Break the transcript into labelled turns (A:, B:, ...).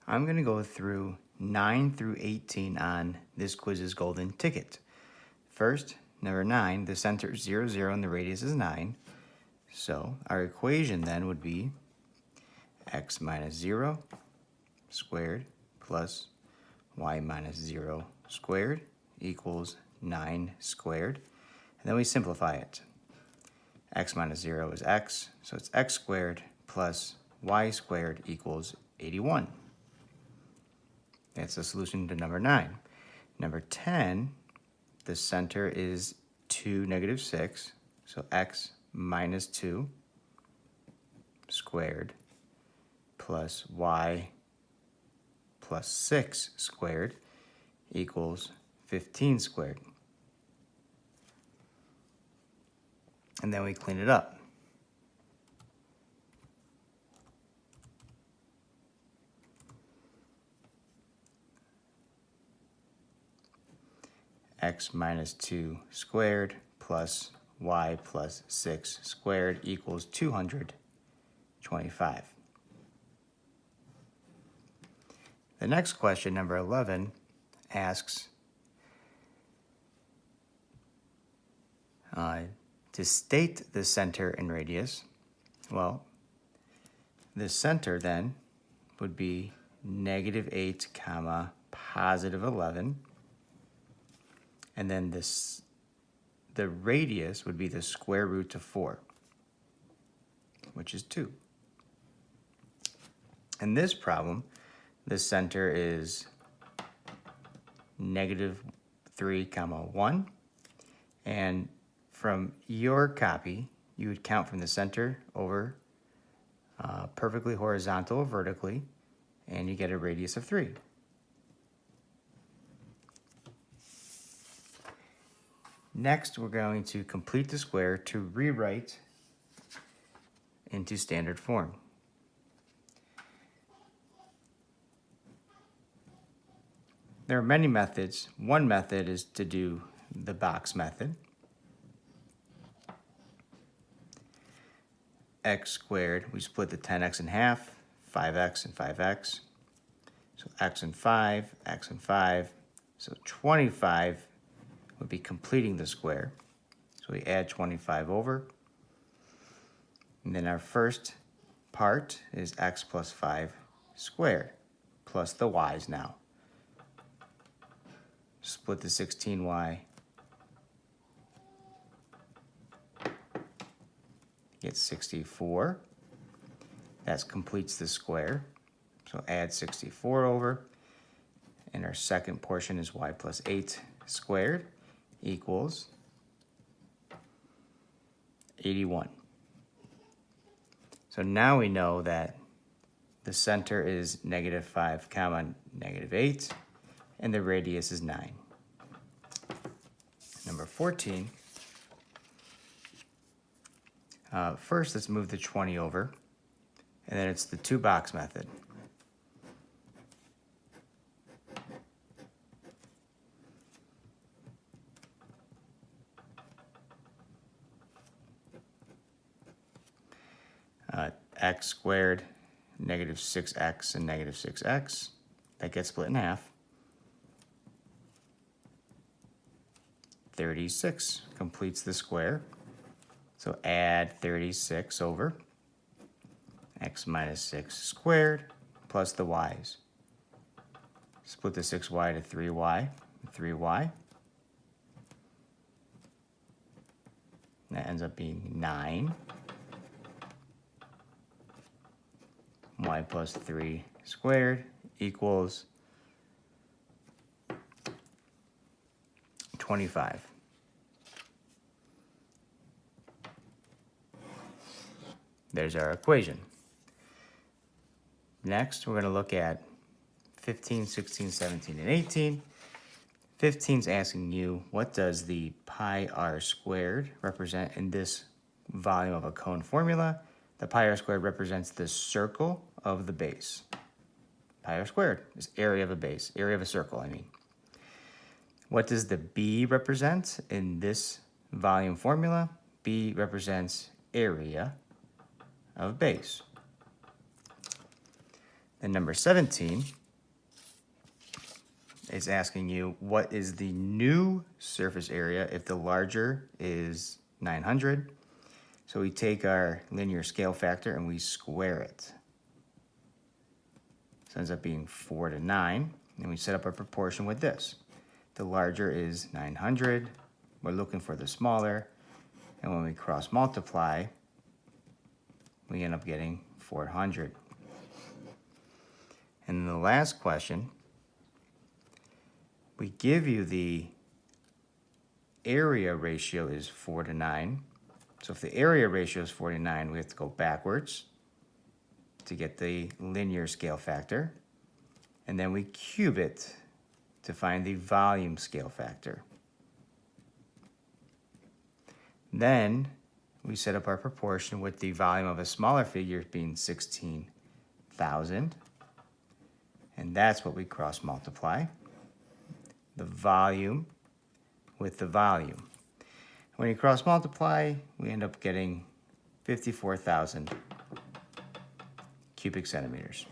A: I'm going to go through 9 through 18 on this quiz's golden ticket. First, number 9, the center is 0, 0, and the radius is 9. So our equation then would be x minus 0 squared plus y minus 0 squared equals 9 squared. And then we simplify it. X minus 0 is x, so it's x squared plus y squared equals 81. That's the solution to number 9. Number 10, the center is 2, negative 6, so x minus 2 squared plus y plus 6 squared equals 15 squared. And then we clean it up. X minus 2 squared plus y plus 6 squared equals 225. The next question, number 11, asks to state the center and radius. Well, the center then would be negative 8 comma positive 11. And then the radius would be the square root of 4, which is 2. In this problem, the center is negative 3 comma 1. And from your copy, you would count from the center over perfectly horizontal or vertically, and you get a radius of 3. Next, we're going to complete the square to rewrite into standard form. There are many methods. One method is to do the box method. X squared, we split the 10x in half, 5x and 5x. So x and 5, x and 5. So 25 would be completing the square. So we add 25 over. And then our first part is x plus 5 squared, plus the y's now. Split the 16y. Get 64. That completes the square. So add 64 over. And our second portion is y plus 8 squared equals 81. So now we know that the center is negative 5 comma negative 8, and the radius is 9. Number 14. First, let's move the 20 over, and then it's the two box method. X squared, negative 6x and negative 6x. That gets split in half. 36 completes the square. So add 36 over. X minus 6 squared plus the y's. Split the 6y to 3y. 3y. That ends up being 9. Y plus 3 squared equals 25. There's our equation. Next, we're going to look at 15, 16, 17, and 18. 15 is asking you, what does the pi r squared represent in this volume of a cone formula? The pi r squared represents the circle of the base. Pi r squared is area of a base, area of a circle, I mean. What does the b represent in this volume formula? B represents area of base. Then number 17 is asking you what is the new surface area if the larger is 900. So we take our linear scale factor and we square it. So it ends up being 4 to 9. And we set up our proportion with this. The larger is 900. We're looking for the smaller. And when we cross multiply, we end up getting 400. And then the last question, we give you the area ratio is 4 to 9. So if the area ratio is 4 to 9, we have to go backwards to get the linear scale factor. And then we cube it to find the volume scale factor. Then we set up our proportion with the volume of a smaller figure being 16,000. And that's what we cross multiply. The volume with the volume. When you cross multiply, we end up getting 54,000 cubic centimeters.